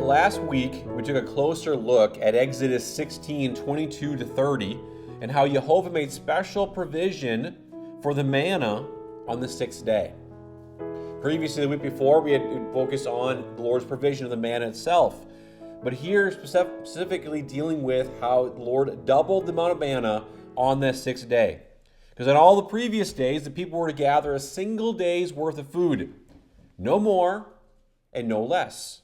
last week we took a closer look at Exodus 16:22-30 and how Jehovah made special provision for the manna on the sixth day. Previously, the week before, we had focused on the Lord's provision of the manna itself. But here, specifically dealing with how the Lord doubled the amount of manna on the sixth day. Because on all the previous days, the people were to gather a single day's worth of food. No more and no less.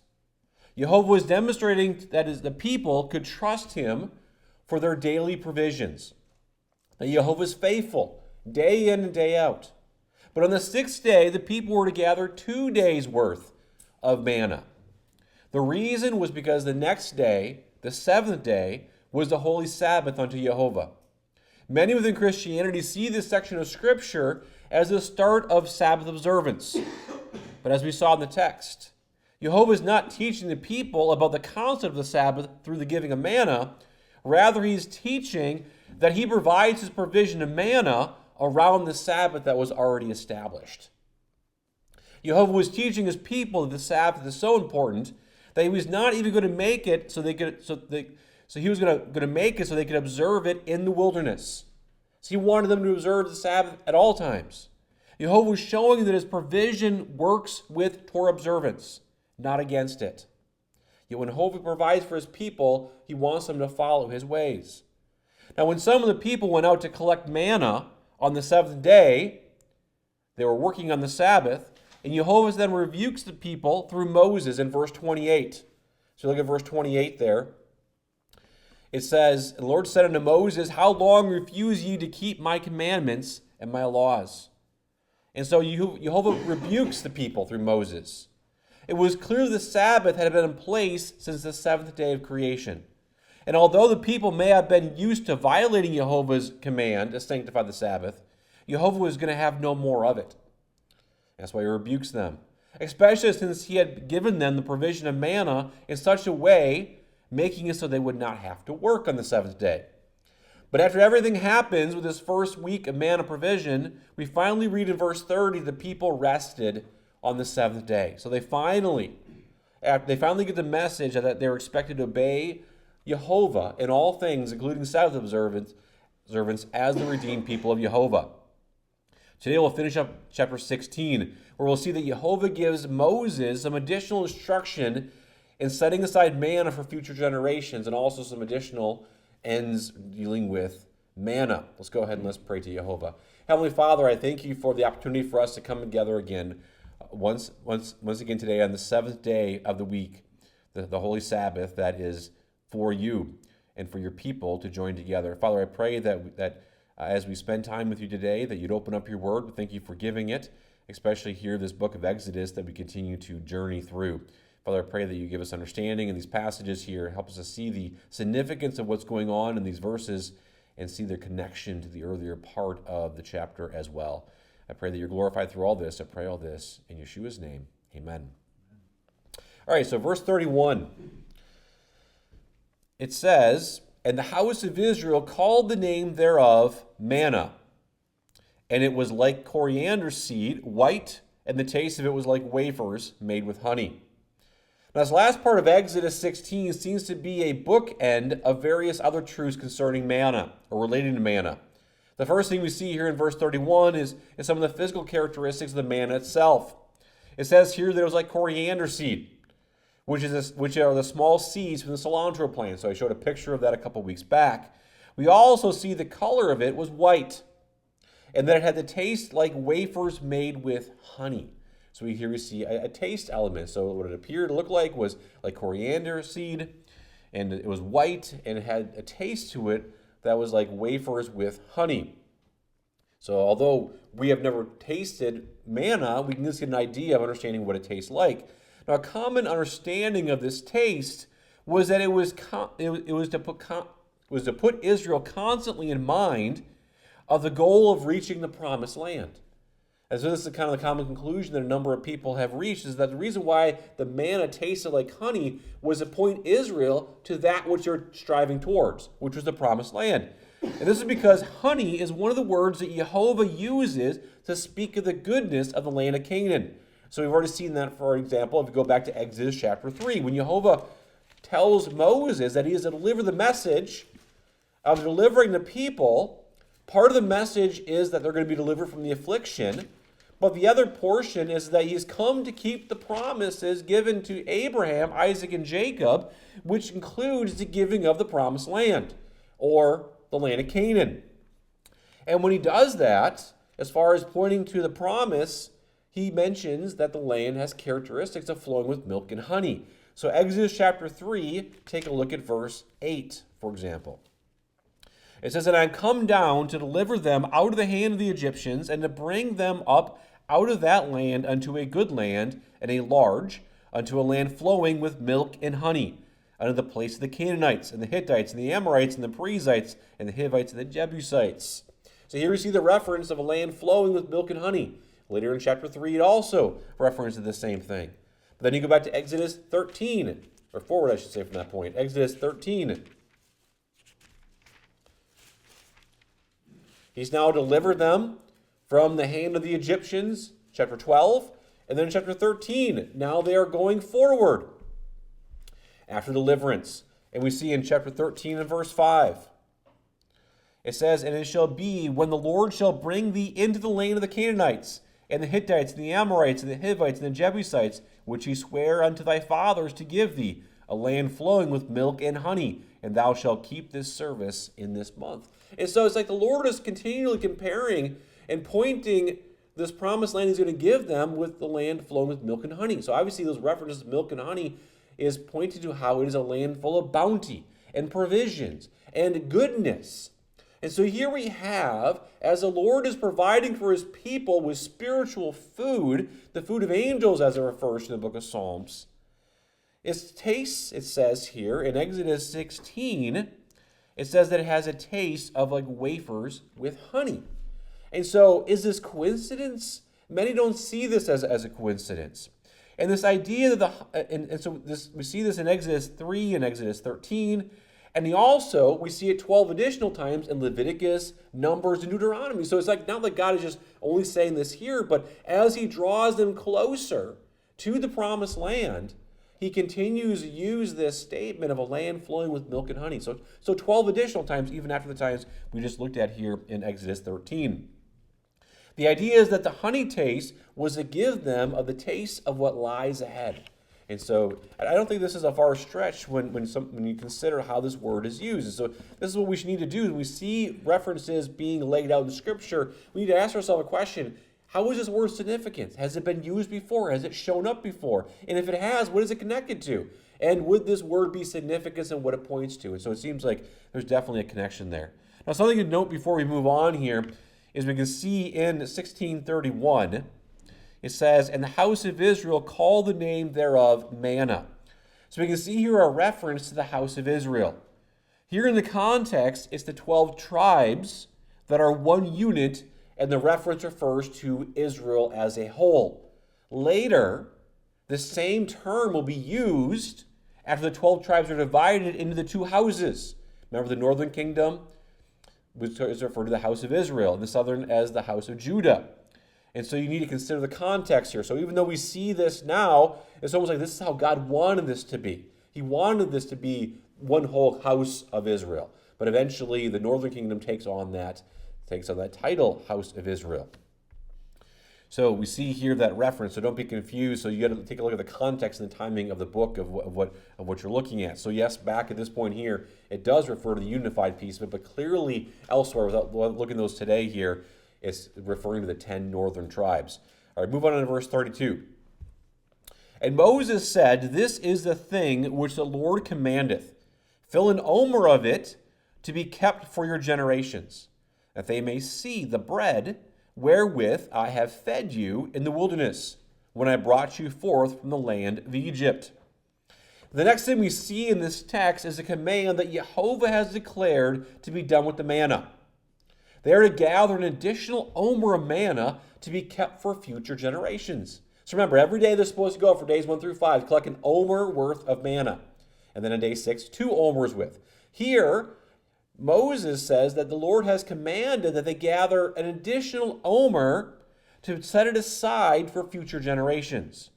Jehovah was demonstrating that the people could trust him for their daily provisions. That Jehovah is faithful, day in and day out. But on the sixth day, the people were to gather 2 days' worth of manna. The reason was because the next day, the seventh day, was the holy Sabbath unto Jehovah. Many within Christianity see this section of Scripture as the start of Sabbath observance. But as we saw in the text, Jehovah is not teaching the people about the concept of the Sabbath through the giving of manna. Rather, he's teaching that he provides his provision of manna around the Sabbath that was already established. Jehovah was teaching his people that the Sabbath is so important that he was not even going to make it so he was going to make it so they could observe it in the wilderness. So he wanted them to observe the Sabbath at all times. Jehovah was showing that his provision works with Torah observance, not against it. Yet when Jehovah provides for his people, he wants them to follow his ways. Now, when some of the people went out to collect manna on the seventh day, they were working on the Sabbath, and Jehovah then rebukes the people through Moses in verse 28. So look at verse 28 there. It says, "The Lord said unto Moses, How long refuse ye to keep my commandments and my laws?" And so Jehovah rebukes the people through Moses. It was clear the Sabbath had been in place since the seventh day of creation. And although the people may have been used to violating Jehovah's command to sanctify the Sabbath, Jehovah was going to have no more of it. That's why he rebukes them, especially since he had given them the provision of manna in such a way, making it so they would not have to work on the seventh day. But after everything happens with this first week of manna provision, we finally read in verse 30, the people rested on the seventh day. So they finally get the message that they were expected to obey Jehovah in all things, including Sabbath observance as the redeemed people of Jehovah. Today we'll finish up chapter 16, where we'll see that Jehovah gives Moses some additional instruction in setting aside manna for future generations, and also some additional ends dealing with manna. Let's go ahead and let's pray to Jehovah. Heavenly Father, I thank you for the opportunity for us to come together again, once again today on the seventh day of the week, the holy Sabbath that is for you and for your people to join together. Father, I pray that as we spend time with you today, that you'd open up your word. Thank you for giving it, especially here, this book of Exodus that we continue to journey through. Father, I pray that you give us understanding in these passages here, help us to see the significance of what's going on in these verses and see their connection to the earlier part of the chapter as well. I pray that you're glorified through all this. I pray all this in Yeshua's name. Amen. All right, so verse 31. It says, "And the house of Israel called the name thereof manna. And it was like coriander seed, white, and the taste of it was like wafers made with honey." Now, this last part of Exodus 16 seems to be a bookend of various other truths concerning manna, or relating to manna. The first thing we see here in verse 31 is some of the physical characteristics of the manna itself. It says here that it was like coriander seed, which are the small seeds from the cilantro plant. So I showed a picture of that a couple weeks back. We also see the color of it was white, and that it had the taste like wafers made with honey. So here we see a taste element. So what it appeared to look like was like coriander seed, and it was white, and it had a taste to it that was like wafers with honey. So although we have never tasted manna, we can just get an idea of understanding what it tastes like. Now, a common understanding of this taste was that it was to put Israel constantly in mind of the goal of reaching the promised land. And so this is kind of the common conclusion that a number of people have reached, is that the reason why the manna tasted like honey was to point Israel to that which they're striving towards, which was the promised land. And this is because honey is one of the words that Jehovah uses to speak of the goodness of the land of Canaan. So we've already seen that, for example, if you go back to Exodus chapter 3, when Jehovah tells Moses that he is to deliver the message of delivering the people. Part of the message is that they're going to be delivered from the affliction, but the other portion is that he's come to keep the promises given to Abraham, Isaac, and Jacob, which includes the giving of the promised land, or the land of Canaan. And when he does that, as far as pointing to the promise, he mentions that the land has characteristics of flowing with milk and honey. So Exodus chapter 3, take a look at verse 8, for example. It says, "And I come down to deliver them out of the hand of the Egyptians, and to bring them up out of that land unto a good land, and a large, unto a land flowing with milk and honey, unto the place of the Canaanites, and the Hittites, and the Amorites, and the Perizzites, and the Hivites, and the Jebusites." So here we see the reference of a land flowing with milk and honey. Later in chapter 3, it also references the same thing. But then you go back to Exodus 13, or forward, I should say, from that point. Exodus 13. He's now delivered them from the hand of the Egyptians, chapter 12. And then in chapter 13, now they are going forward after deliverance. And we see in chapter 13 and verse 5, it says, "And it shall be, when the Lord shall bring thee into the land of the Canaanites, and the Hittites, and the Amorites, and the Hivites, and the Jebusites, which he sware unto thy fathers to give thee, a land flowing with milk and honey, and thou shalt keep this service in this month." And so it's like the Lord is continually comparing and pointing this promised land he's going to give them with the land flowing with milk and honey. So obviously those references to milk and honey is pointing to how it is a land full of bounty and provisions and goodness. And so here we have, as the Lord is providing for his people with spiritual food, the food of angels as it refers to in the book of Psalms, its taste, it says here in Exodus 16, it says that it has a taste of like wafers with honey. And so is this coincidence? Many don't see this as a coincidence. And this idea that we see this in Exodus 3 and Exodus 13, and we see it 12 additional times in Leviticus, Numbers, and Deuteronomy. So it's like not like God is just only saying this here, but as he draws them closer to the promised land, he continues to use this statement of a land flowing with milk and honey. So 12 additional times, even after the times we just looked at here in Exodus 13. The idea is that the honey taste was to give them of the taste of what lies ahead. And so I don't think this is a far stretch when you consider how this word is used. And so this is what we should need to do. When we see references being laid out in Scripture, we need to ask ourselves a question. How is this word significant? Has it been used before? Has it shown up before? And if it has, what is it connected to? And would this word be significant in what it points to? And so it seems like there's definitely a connection there. Now, something to note before we move on here is we can see in 1631, it says, "And the house of Israel called the name thereof Manna." So we can see here a reference to the house of Israel. Here in the context, it's the 12 tribes that are one unit, and the reference refers to Israel as a whole. Later, the same term will be used after the 12 tribes are divided into the two houses. Remember, the northern kingdom is referred to the house of Israel, and the southern as the house of Judah. And so you need to consider the context here. So even though we see this now, it's almost like this is how God wanted this to be. He wanted this to be one whole house of Israel. But eventually the northern kingdom takes on that title, House of Israel. So we see here that reference, so don't be confused. So you got to take a look at the context and the timing of the book of what you're looking at. So yes, back at this point here, it does refer to the unified piece of it, but clearly elsewhere, without looking at those today here, it's referring to the 10 northern tribes. All right, move on to verse 32. "And Moses said, This is the thing which the Lord commandeth. Fill an omer of it to be kept for your generations, that they may see the bread wherewith I have fed you in the wilderness, when I brought you forth from the land of Egypt." The next thing we see in this text is a command that Jehovah has declared to be done with the manna. They are to gather an additional omer of manna to be kept for future generations. So remember, every day they're supposed to go for days 1 through 5, collect an omer worth of manna. And then on day 6, 2 omers with. Here, Moses says that the Lord has commanded that they gather an additional omer to set it aside for future generations.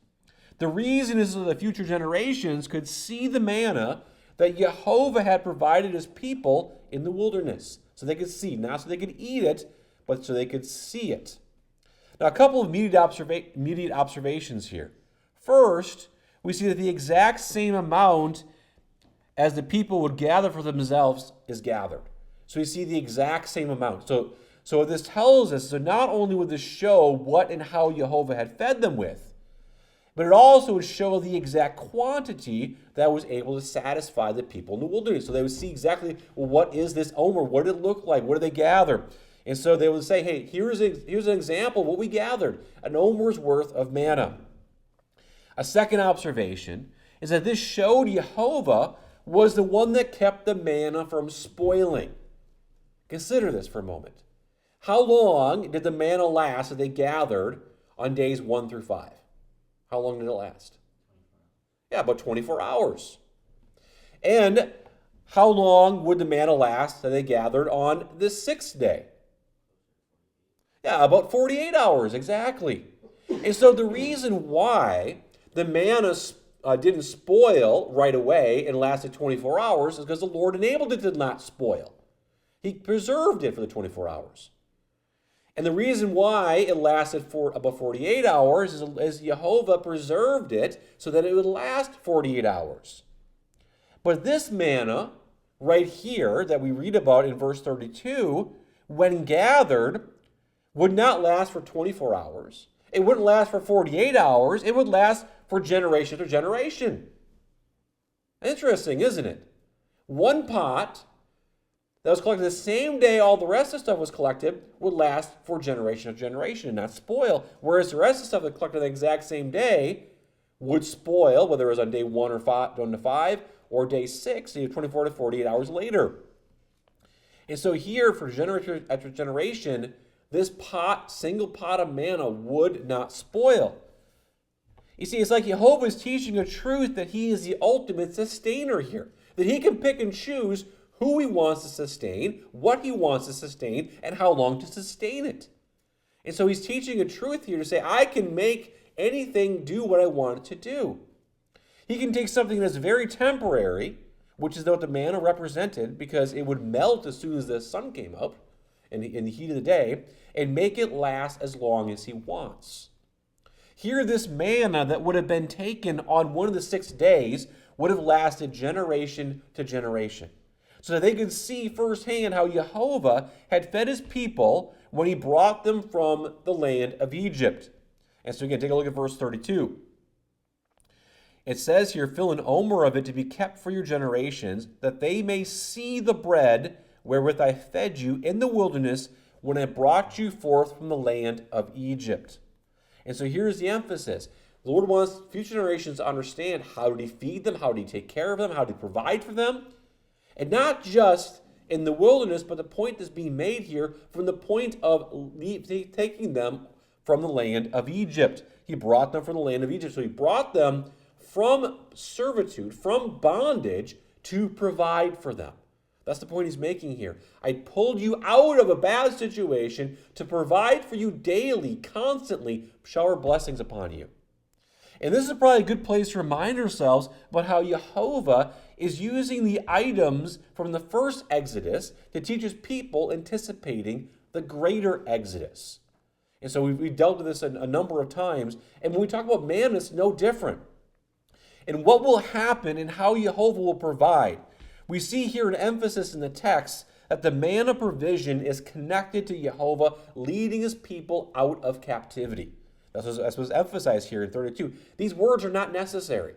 The reason is so that future generations could see the manna that Jehovah had provided his people in the wilderness. So they could see, not so they could eat it, but so they could see it. Now, a couple of immediate observations here. First, we see that the exact same amount as the people would gather for themselves is gathered. So we see the exact same amount. So what this tells us, so not only would this show what and how Jehovah had fed them with, but it also would show the exact quantity that was able to satisfy the people in the wilderness. So they would see exactly, well, what is this omer? What did it look like? What did they gather? And so they would say, hey, here's an example of what we gathered, an omer's worth of manna. A second observation is that this showed Jehovah was the one that kept the manna from spoiling. Consider this for a moment. How long did the manna last that they gathered on days 1 through 5? How long did it last? Yeah, about 24 hours. And how long would the manna last that they gathered on the 6th day? Yeah, about 48 hours, exactly. And so the reason why the manna didn't spoil right away and lasted 24 hours is because the Lord enabled it to not spoil. He preserved it for the 24 hours. And the reason why it lasted for about 48 hours is Jehovah preserved it so that it would last 48 hours. But this manna right here that we read about in verse 32, when gathered, would not last for 24 hours. It wouldn't last for 48 hours. It would last for generation to generation. Interesting, isn't it? One pot that was collected the same day all the rest of the stuff was collected would last for generation to generation and not spoil. Whereas the rest of the stuff that was collected the exact same day would spoil, whether it was on day 1 or 1 to 5 or day 6, so 24 to 48 hours later. And so here, for generation after generation, this single pot of manna would not spoil. You see, it's like Jehovah is teaching a truth that he is the ultimate sustainer here. That he can pick and choose who he wants to sustain, what he wants to sustain, and how long to sustain it. And so he's teaching a truth here to say, I can make anything do what I want it to do. He can take something that's very temporary, which is what the manna represented, because it would melt as soon as the sun came up in the heat of the day, and make it last as long as he wants. Here, this manna that would have been taken on one of the 6 days would have lasted generation to generation, so that they could see firsthand how Jehovah had fed his people when he brought them from the land of Egypt. And so again, take a look at verse 32. It says here, fill an omer of it to be kept for your generations, that they may see the bread wherewith I fed you in the wilderness when I brought you forth from the land of Egypt. And so here's the emphasis. The Lord wants future generations to understand how did he feed them, how did he take care of them, how did he provide for them. And not just in the wilderness, but the point that's being made here from the point of taking them from the land of Egypt. He brought them from the land of Egypt. So he brought them from servitude, from bondage, to provide for them. That's the point he's making here. I pulled you out of a bad situation to provide for you daily, constantly, shower blessings upon you. And this is probably a good place to remind ourselves about how Jehovah is using the items from the first Exodus to teach his people anticipating the greater Exodus. And so we've dealt with this a number of times. And when we talk about manna, it's no different. And what will happen and how Jehovah will provide. We see here an emphasis in the text that the manna provision is connected to Jehovah leading his people out of captivity. That's what's emphasized here in 32. These words are not necessary,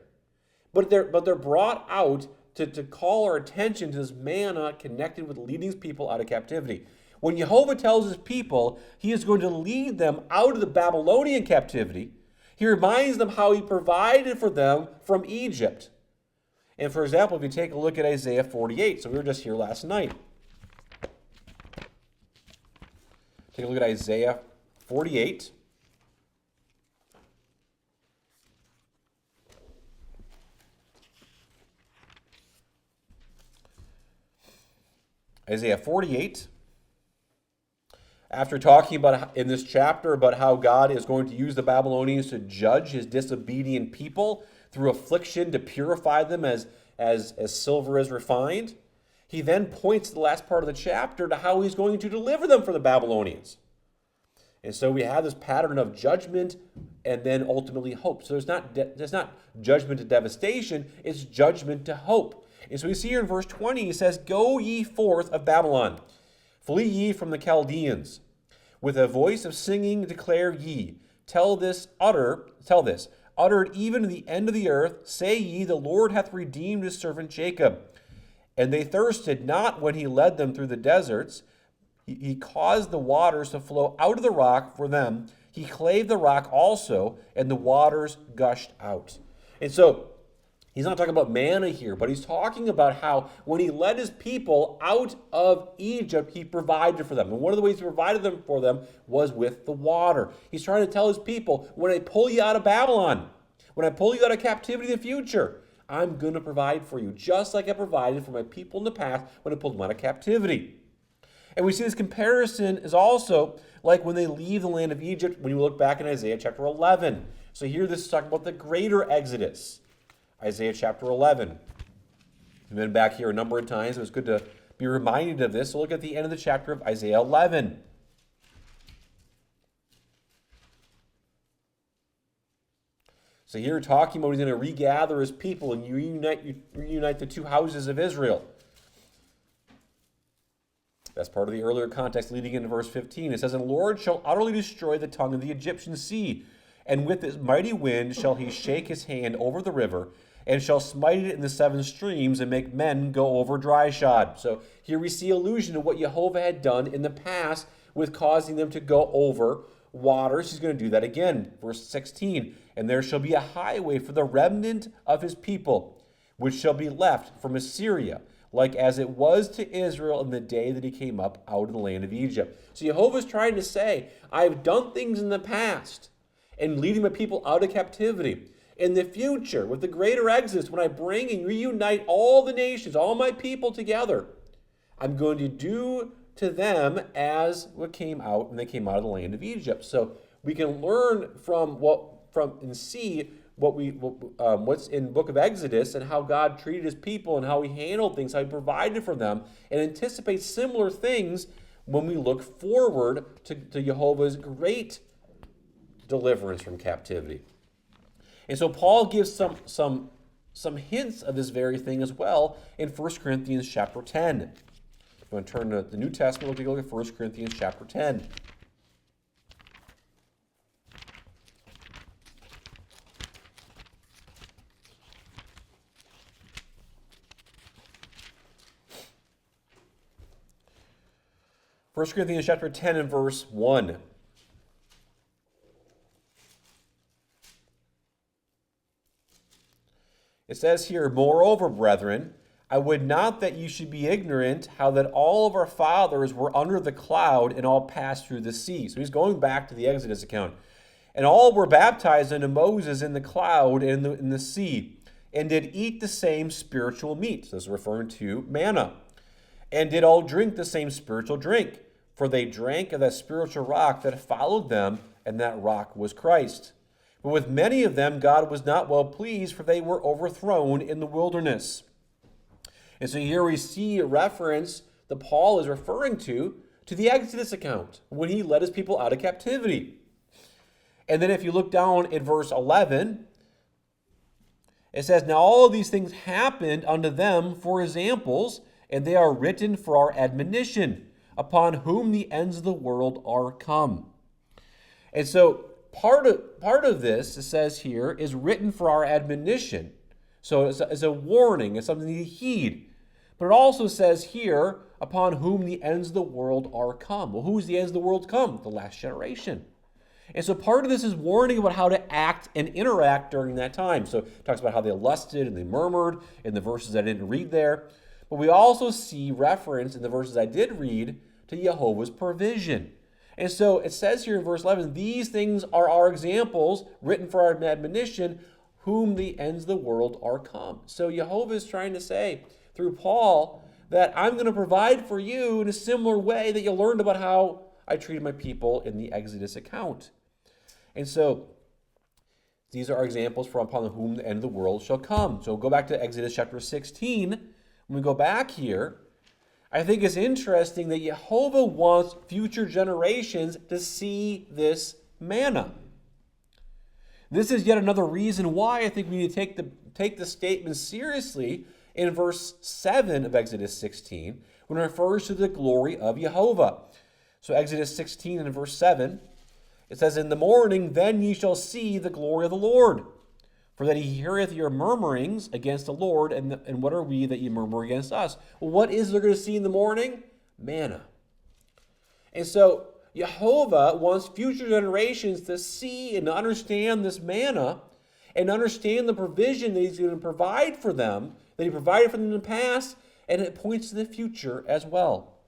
but they're brought out to call our attention to this manna connected with leading his people out of captivity. When Jehovah tells his people he is going to lead them out of the Babylonian captivity, he reminds them how he provided for them from Egypt. And for example, if you take a look at Isaiah 48, so we were just here last night. Take a look at Isaiah 48. Isaiah 48. After talking about in this chapter about how God is going to use the Babylonians to judge his disobedient people through affliction to purify them as silver is refined, he then points to the last part of the chapter to how he's going to deliver them from the Babylonians. And so we have this pattern of judgment and then ultimately hope. So there's not judgment to devastation, it's judgment to hope. And so we see here in verse 20, he says, "Go ye forth of Babylon, flee ye from the Chaldeans. With a voice of singing declare ye, tell this, uttered even to the end of the earth, say ye, the Lord hath redeemed his servant Jacob. And they thirsted not when he led them through the deserts. He caused the waters to flow out of the rock for them. He clave the rock also, and the waters gushed out." And so he's not talking about manna here, but he's talking about how when he led his people out of Egypt, he provided for them. And one of the ways he provided them for them was with the water. He's trying to tell his people, when I pull you out of Babylon, when I pull you out of captivity in the future, I'm going to provide for you, just like I provided for my people in the past when I pulled them out of captivity. And we see this comparison is also like when they leave the land of Egypt, when you look back in Isaiah chapter 11. So here this is talking about the greater Exodus. Isaiah chapter 11. We've been back here a number of times. It was good to be reminded of this. So look at the end of the chapter of Isaiah 11. So here we're talking about he's going to regather his people and reunite the two houses of Israel. That's part of the earlier context leading into verse 15. It says, "And the Lord shall utterly destroy the tongue of the Egyptian sea, and with his mighty wind shall he shake his hand over the river, and shall smite it in the seven streams, and make men go over dry shod." So here we see allusion to what Jehovah had done in the past with causing them to go over waters. He's going to do that again. Verse 16, "And there shall be a highway for the remnant of his people, which shall be left from Assyria, like as it was to Israel in the day that he came up out of the land of Egypt." So Jehovah's trying to say, I've done things in the past and leading my people out of captivity. In the future, with the greater exodus, when I bring and reunite all the nations, all my people together, I'm going to do to them as what came out when they came out of the land of Egypt. So we can learn and see what's in the book of Exodus and how God treated his people and how he handled things, how he provided for them, and anticipate similar things when we look forward to Jehovah's great deliverance from captivity. And so Paul gives some hints of this very thing as well in 1 Corinthians chapter 10. If you want to turn to the New Testament, we'll take a look at 1 Corinthians chapter 10. First Corinthians chapter 10 and verse 1. It says here, "Moreover, brethren, I would not that you should be ignorant how that all of our fathers were under the cloud and all passed through the sea." So he's going back to the Exodus account. "And all were baptized unto Moses in the cloud and in the sea, and did eat the same spiritual meat." So this is referring to manna. "And did all drink the same spiritual drink, for they drank of that spiritual rock that followed them, and that rock was Christ. But with many of them God was not well pleased, for they were overthrown in the wilderness." And so here we see a reference that Paul is referring to the Exodus account, when he led his people out of captivity. And then if you look down at verse 11, it says, "Now all of these things happened unto them for examples, and they are written for our admonition, upon whom the ends of the world are come." And so part of this, it says here, is written for our admonition. So it's a warning, it's something to heed. But it also says here, upon whom the ends of the world are come. Well, who's the ends of the world come? The last generation. And so part of this is warning about how to act and interact during that time. So it talks about how they lusted and they murmured in the verses I didn't read there. But we also see reference in the verses I did read to Jehovah's provision. And so it says here in verse 11, "These things are our examples, written for our admonition, whom the ends of the world are come." So Jehovah is trying to say through Paul that I'm going to provide for you in a similar way that you learned about how I treated my people in the Exodus account. And so these are examples from upon whom the end of the world shall come. So go back to Exodus chapter 16. When we go back here, I think it's interesting that Jehovah wants future generations to see this manna. This is yet another reason why I think we need to take the statement seriously in verse 7 of Exodus 16 when it refers to the glory of Jehovah. So Exodus 16 and verse 7, it says, "In the morning then ye shall see the glory of the Lord, for that he heareth your murmurings against the Lord, and what are we that ye murmur against us?" Well, what is they're going to see in the morning? Manna. And so Jehovah wants future generations to see and understand this manna and understand the provision that he's going to provide for them, that he provided for them in the past, and it points to the future as well.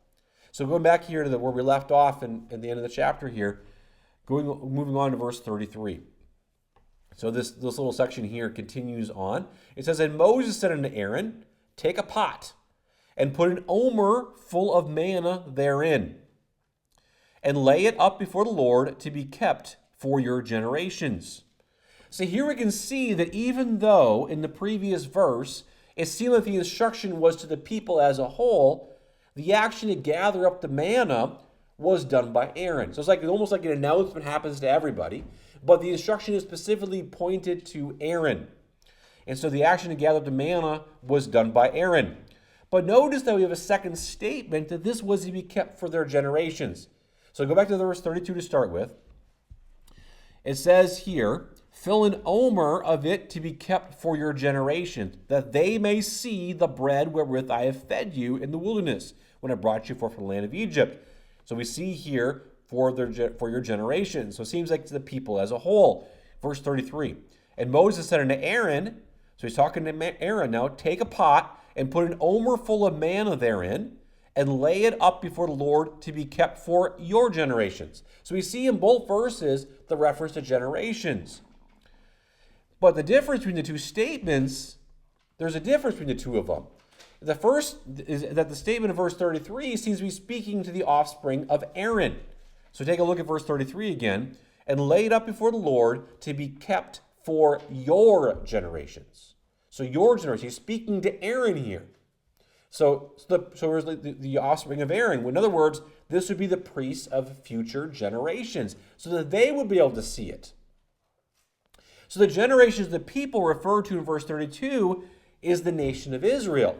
So going back here to where we left off in the end of the chapter here, moving on to verse 33. So this little section here continues on. It says, "And Moses said unto Aaron, Take a pot, and put an omer full of manna therein, and lay it up before the Lord to be kept for your generations." So here we can see that even though in the previous verse it seemed like the instruction was to the people as a whole, the action to gather up the manna was done by Aaron. So it's almost like an announcement happens to everybody, but the instruction is specifically pointed to Aaron. And so the action to gather up the manna was done by Aaron. But notice that we have a second statement that this was to be kept for their generations. So go back to verse 32 to start with. It says here, "Fill an omer of it to be kept for your generations, that they may see the bread wherewith I have fed you in the wilderness, when I brought you forth from the land of Egypt." So we see here for your generations. So it seems like to the people as a whole. Verse 33. "And Moses said unto Aaron," so he's talking to Aaron now, "Take a pot and put an omer full of manna therein, and lay it up before the Lord to be kept for your generations." So we see in both verses the reference to generations. But the difference between the two statements, there's a difference between the two of them. The first is that the statement of verse 33 seems to be speaking to the offspring of Aaron. So take a look at verse 33 again. "And lay it up before the Lord to be kept for your generations." So your generation, he's speaking to Aaron here. So there's the offspring of Aaron. In other words, this would be the priests of future generations, so that they would be able to see it. So the generations of the people referred to in verse 32 is the nation of Israel.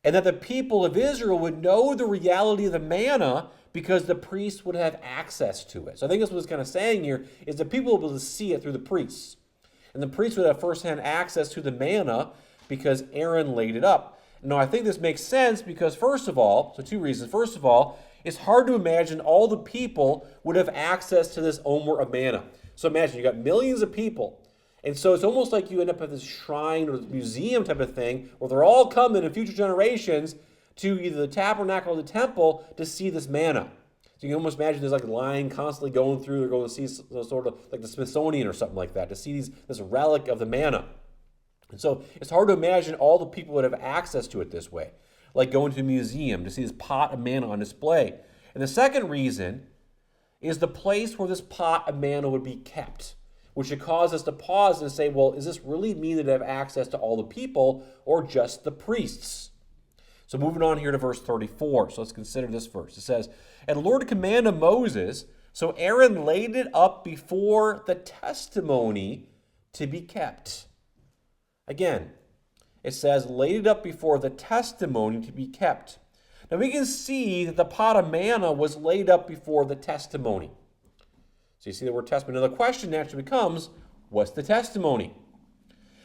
And that the people of Israel would know the reality of the manna because the priests would have access to it. So I think that's what it's kind of saying here, is that people will be able to see it through the priests. And the priests would have firsthand access to the manna because Aaron laid it up. Now, I think this makes sense because, first of all, so two reasons. First of all, it's hard to imagine all the people would have access to this omer of manna. So imagine you got millions of people. And so it's almost like you end up at this shrine or this museum type of thing where they're all coming in future generations to either the tabernacle or the temple to see this manna. So you can almost imagine there's like a line constantly going through. They're going to see sort of like the Smithsonian or something like that to see this relic of the manna. And so it's hard to imagine all the people would have access to it this way, like going to a museum to see this pot of manna on display. And the second reason is the place where this pot of manna would be kept, which should cause us to pause and say, well, does this really mean that I have access to all the people or just the priests? So moving on here to verse 34. So let's consider this verse. It says, "And the Lord commanded Moses, so Aaron laid it up before the testimony to be kept." Again, it says, laid it up before the testimony to be kept. Now we can see that the pot of manna was laid up before the testimony. So you see the word testimony. Now the question naturally becomes, what's the testimony?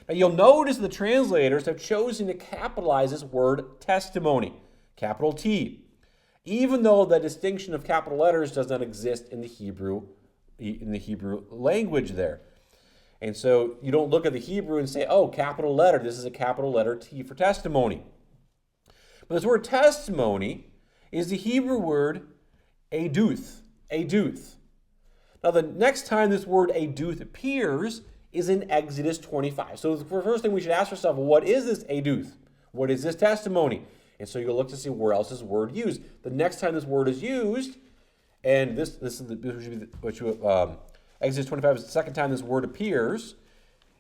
Now you'll notice the translators have chosen to capitalize this word testimony, capital T, even though the distinction of capital letters does not exist in the Hebrew language there. And so you don't look at the Hebrew and say, oh, capital letter, this is a capital letter T for testimony. But this word testimony is the Hebrew word aduth. Now the next time this word aduth appears is in Exodus 25. So the first thing we should ask ourselves, what is this aduth? What is this testimony? And so you'll look to see where else is the word used. The next time this word is used And this is Exodus 25 is the second time this word appears.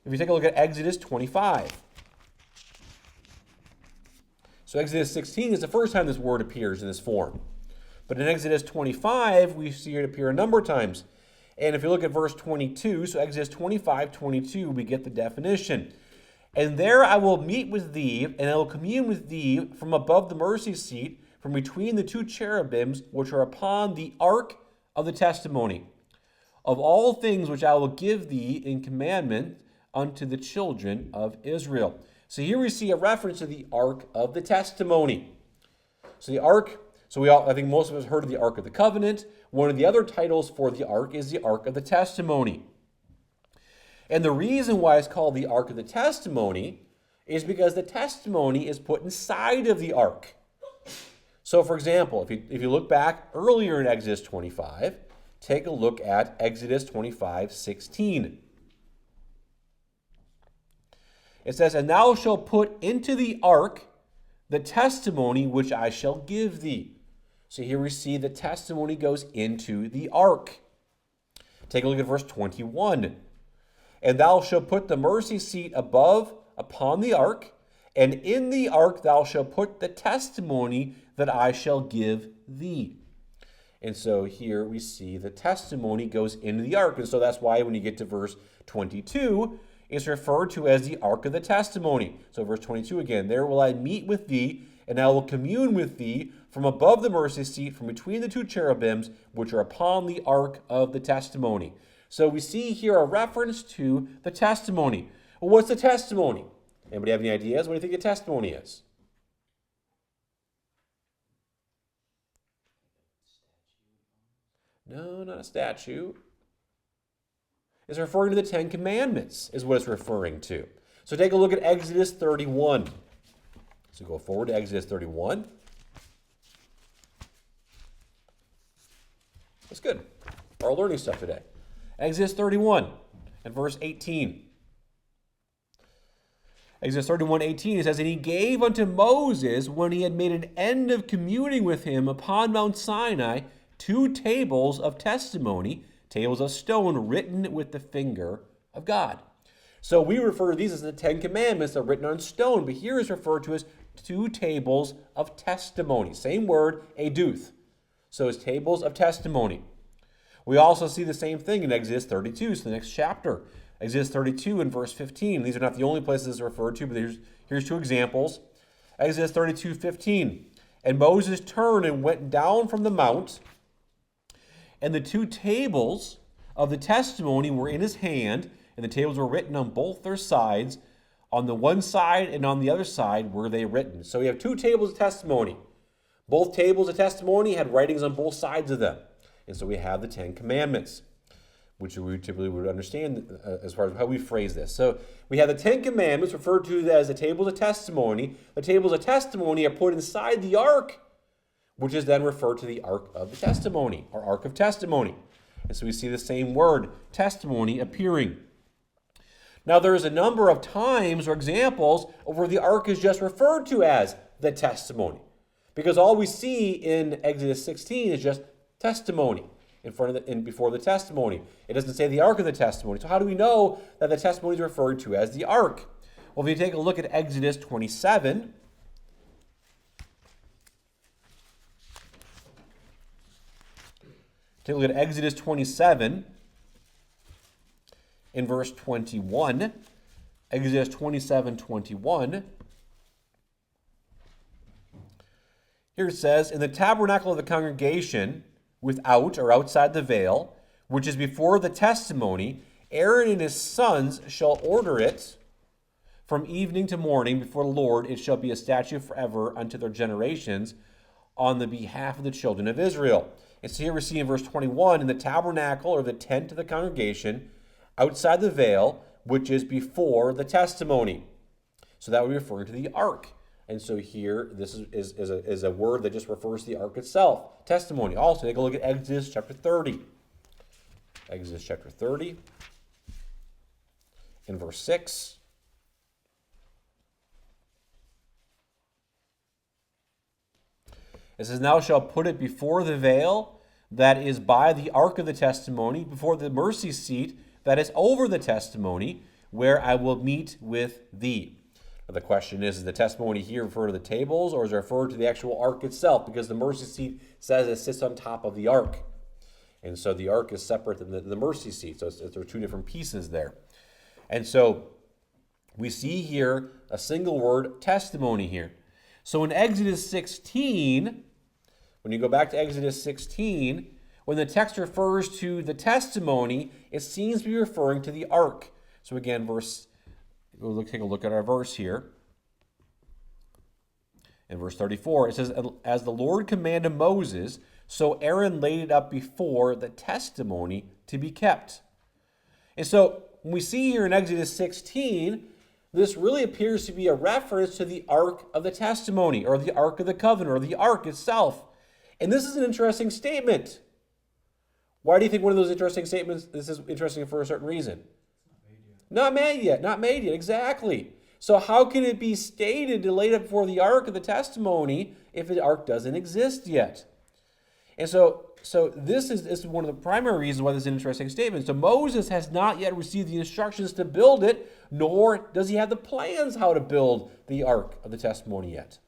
If you take a look at Exodus 25. So Exodus 16 is the first time this word appears in this form. But in Exodus 25, we see it appear a number of times. And if you look at verse 22, so Exodus 25:22, we get the definition. And there I will meet with thee, and I will commune with thee from above the mercy seat, from between the two cherubims which are upon the ark of the testimony, of all things which I will give thee in commandment unto the children of Israel. So here we see a reference to the ark of the testimony. So the ark, I think most of us heard of the Ark of the Covenant. One of the other titles for the ark is the Ark of the Testimony. And the reason why it's called the Ark of the Testimony is because the testimony is put inside of the ark. So for example, if you look back earlier in Exodus 25, take a look at Exodus 25:16. It says, and thou shalt put into the ark the testimony which I shall give thee. So here we see the testimony goes into the ark. Take a look at verse 21. And thou shalt put the mercy seat above upon the ark, and in the ark thou shalt put the testimony that I shall give thee. And so here we see the testimony goes into the ark. And so that's why when you get to verse 22, it's referred to as the Ark of the Testimony. So verse 22 again, there will I meet with thee, and I will commune with thee from above the mercy seat, from between the two cherubims, which are upon the Ark of the Testimony. So we see here a reference to the testimony. Well, what's the testimony? Anybody have any ideas? What do you think the testimony is? No, not a statue. It's referring to the Ten Commandments, is what it's referring to. So take a look at Exodus 31. So go forward to Exodus 31. That's good. We're all learning stuff today. Exodus 31 and verse 18. Exodus 31:18, it says, and he gave unto Moses, when he had made an end of communing with him upon Mount Sinai, 2 tables of testimony, tables of stone written with the finger of God. So we refer to these as the 10 Commandments that are written on stone, but here is referred to as 2 tables of testimony. Same word, eduth. So it's tables of testimony. We also see the same thing in Exodus 32, so the next chapter. Exodus 32 and verse 15. These are not the only places it's referred to, but here's 2 examples. Exodus 32:15. And Moses turned and went down from the mount, and the 2 tables of the testimony were in his hand, and the tables were written on both their sides. On the one side and on the other side were they written. So we have 2 tables of testimony. Both tables of testimony had writings on both sides of them. And so we have the 10 Commandments, which we typically would understand as far as how we phrase this. So we have the 10 Commandments referred to as the tables of testimony. The tables of testimony are put inside the ark, which is then referred to the Ark of the Testimony, or Ark of Testimony. And so we see the same word, testimony, appearing. Now there is a number of times or examples where the ark is just referred to as the testimony, because all we see in Exodus 16 is just testimony in front of and before the testimony. It doesn't say the Ark of the Testimony. So how do we know that the testimony is referred to as the ark? Well, if you take a look at Exodus 27, take a look at Exodus 27 in verse 21. Exodus 27:21. Here it says, in the tabernacle of the congregation, without or outside the veil, which is before the testimony, Aaron and his sons shall order it from evening to morning before the Lord. It shall be a statute forever unto their generations on the behalf of the children of Israel. And so here we see in verse 21, in the tabernacle or the tent of the congregation, outside the veil, which is before the testimony. So that would be referring to the ark. And so here, this is a word that just refers to the ark itself. Testimony. Also, take a look at Exodus chapter 30. Exodus chapter 30 in verse 6. It says, thou shalt put it before the veil, that is by the ark of the testimony, before the mercy seat that is over the testimony, where I will meet with thee. Now the question is the testimony here refer to the tables, or is it refer to the actual ark itself? Because the mercy seat says it sits on top of the ark. And so the ark is separate than the mercy seat. So there are two different pieces there. And so we see here a single word, testimony here. So in Exodus 16, when you go back to Exodus 16, when the text refers to the testimony, it seems to be referring to the ark. So again, we'll take a look at our verse here. In verse 34, it says, as the Lord commanded Moses, so Aaron laid it up before the testimony to be kept. And so when we see here in Exodus 16, this really appears to be a reference to the Ark of the Testimony, or the Ark of the Covenant, or the Ark itself. And this is an interesting statement. Why do you think one of those interesting statements, this is interesting for a certain reason? Not made yet, exactly. So how can it be stated to lay it before the Ark of the Testimony if the Ark doesn't exist yet? And so this is one of the primary reasons why this is an interesting statement. So Moses has not yet received the instructions to build it, nor does he have the plans how to build the Ark of the Testimony yet.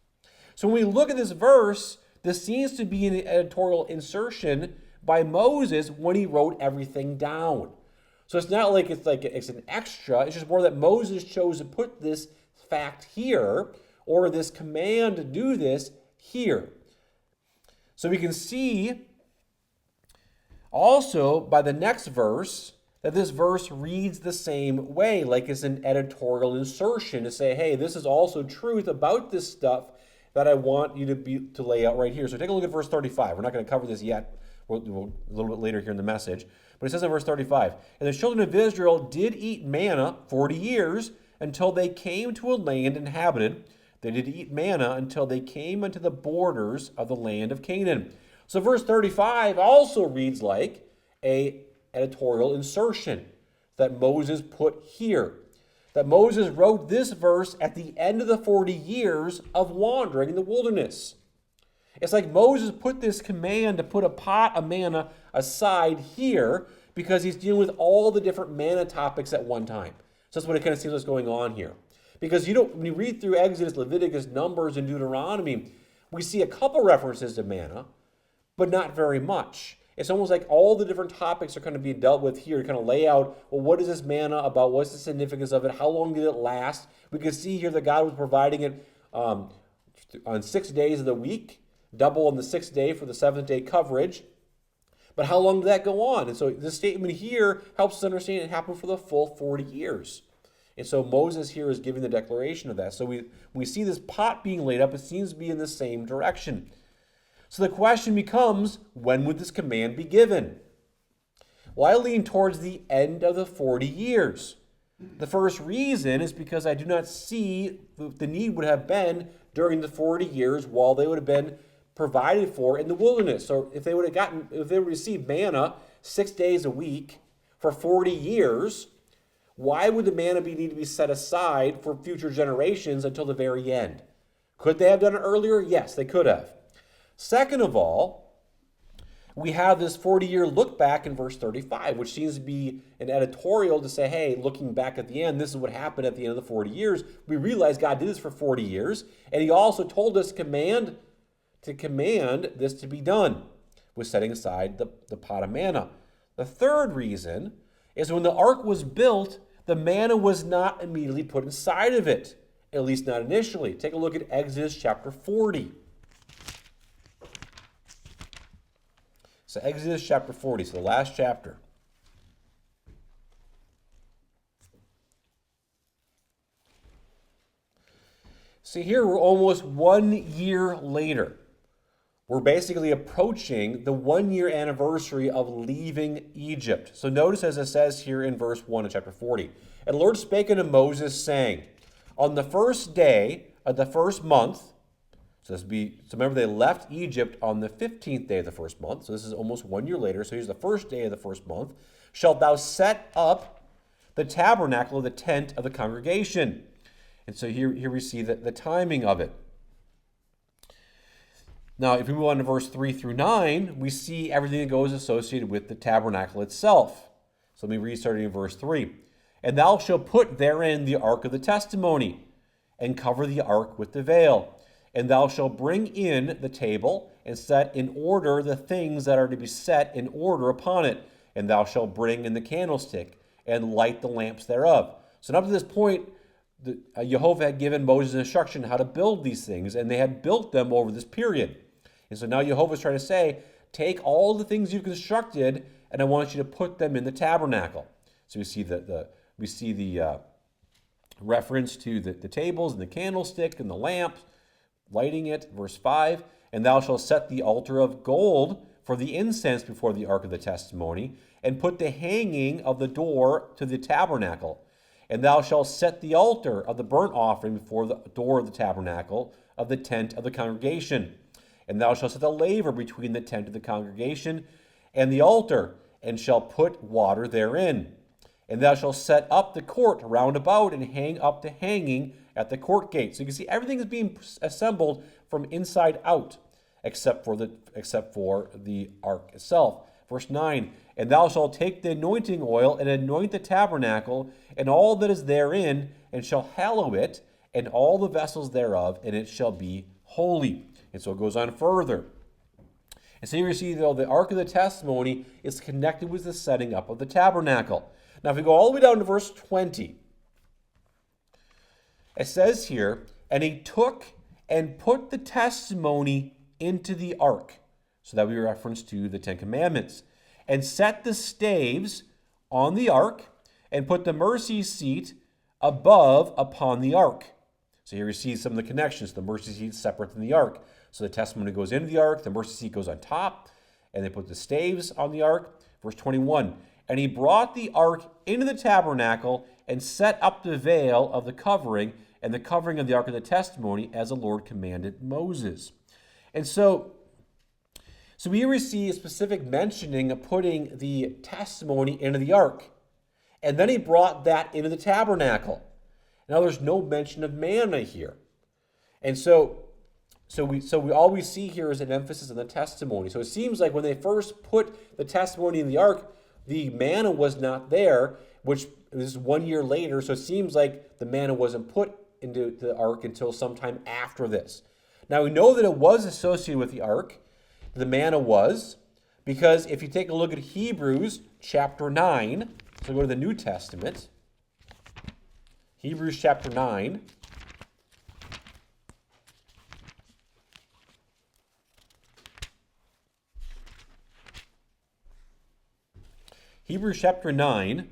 So when we look at this verse, this seems to be an editorial insertion by Moses when he wrote everything down. So it's not like it's an extra. It's just more that Moses chose to put this fact here, or this command to do this here. So we can see also by the next verse that this verse reads the same way, like it's an editorial insertion to say, hey, this is also truth about this stuff that I want you to lay out right here. So take a look at verse 35. We're not going to cover this yet. We'll a little bit later here in the message. But it says in verse 35, and the children of Israel did eat manna 40 years until they came to a land inhabited. They did eat manna until they came unto the borders of the land of Canaan. So verse 35 also reads like an editorial insertion that Moses put here. That Moses wrote this verse at the end of the 40 years of wandering in the wilderness. It's like Moses put this command to put a pot of manna aside here because he's dealing with all the different manna topics at one time. So that's what it kind of seems like going on here. Because when you read through Exodus, Leviticus, Numbers, and Deuteronomy, we see a couple references to manna, but not very much. It's almost like all the different topics are kind of being dealt with here to kind of lay out, well, what is this manna about? What's the significance of it? How long did it last? We can see here that God was providing it on 6 days of the week, double on the 6th day for the 7th day coverage. But how long did that go on? And so this statement here helps us understand it happened for the full 40 years. And so Moses here is giving the declaration of that. So we see this pot being laid up. It seems to be in the same direction. So the question becomes, when would this command be given? Well, I lean towards the end of the 40 years. The first reason is because I do not see the need would have been during the 40 years while they would have been provided for in the wilderness. So if they would received manna 6 days a week for 40 years, why would the manna need to be set aside for future generations until the very end? Could they have done it earlier? Yes, they could have. Second of all, we have this 40-year look back in verse 35, which seems to be an editorial to say, hey, looking back at the end, this is what happened at the end of the 40 years. We realize God did this for 40 years, and he also told us to command this to be done with setting aside the pot of manna. The third reason is when the ark was built, the manna was not immediately put inside of it, at least not initially. Take a look at Exodus chapter 40. So Exodus chapter 40, so the last chapter. See, here we're almost 1 year later. We're basically approaching the 1 year anniversary of leaving Egypt. So notice as it says here in verse 1 of chapter 40. And the Lord spake unto Moses, saying, on the first day of the first month, so remember they left Egypt on the 15th day of the first month. So this is almost 1 year later. So here's the first day of the first month. Shalt thou set up the tabernacle of the tent of the congregation. And so here we see the timing of it. Now, if we move on to verse 3 through 9, we see everything that goes associated with the tabernacle itself. So let me read starting in verse 3. And thou shalt put therein the ark of the testimony, and cover the ark with the veil. And thou shalt bring in the table, and set in order the things that are to be set in order upon it. And thou shalt bring in the candlestick, and light the lamps thereof. So up to this point, Jehovah had given Moses instruction how to build these things, and they had built them over this period. And so now Jehovah is trying to say, take all the things you've constructed, and I want you to put them in the tabernacle. So we see the reference to the tables and the candlestick and the lamp, lighting it. Verse 5, and thou shalt set the altar of gold for the incense before the ark of the testimony, and put the hanging of the door to the tabernacle. And thou shalt set the altar of the burnt offering before the door of the tabernacle of the tent of the congregation. And thou shalt set the laver between the tent of the congregation and the altar, and shalt put water therein. And thou shalt set up the court round about, and hang up the hanging at the court gate. So you can see everything is being assembled from inside out, except for the ark itself. Verse 9, and thou shalt take the anointing oil and anoint the tabernacle and all that is therein, and shall hallow it and all the vessels thereof, and it shall be holy. And so it goes on further. And so here you see, though, the ark of the testimony is connected with the setting up of the tabernacle. Now, if we go all the way down to verse 20, it says here, and he took and put the testimony into the ark. So that we reference to the Ten Commandments. And set the staves on the ark, and put the mercy seat above upon the ark. So here you see some of the connections. The mercy seat is separate from the ark. So the testimony goes into the ark, the mercy seat goes on top, and they put the staves on the ark. Verse 21, and he brought the ark into the tabernacle, and set up the veil of the covering, and the covering of the ark of the testimony, as the Lord commanded Moses. And so we see a specific mentioning of putting the testimony into the ark. And then he brought that into the tabernacle. Now there's no mention of manna here. And so we all we see here is an emphasis on the testimony. So it seems like when they first put the testimony in the ark, the manna was not there, which is 1 year later. So it seems like the manna wasn't put into the ark until sometime after this. Now we know that it was associated with the ark. The manna was, because if you take a look at Hebrews chapter 9, so go to the New Testament, Hebrews chapter 9, Hebrews chapter 9,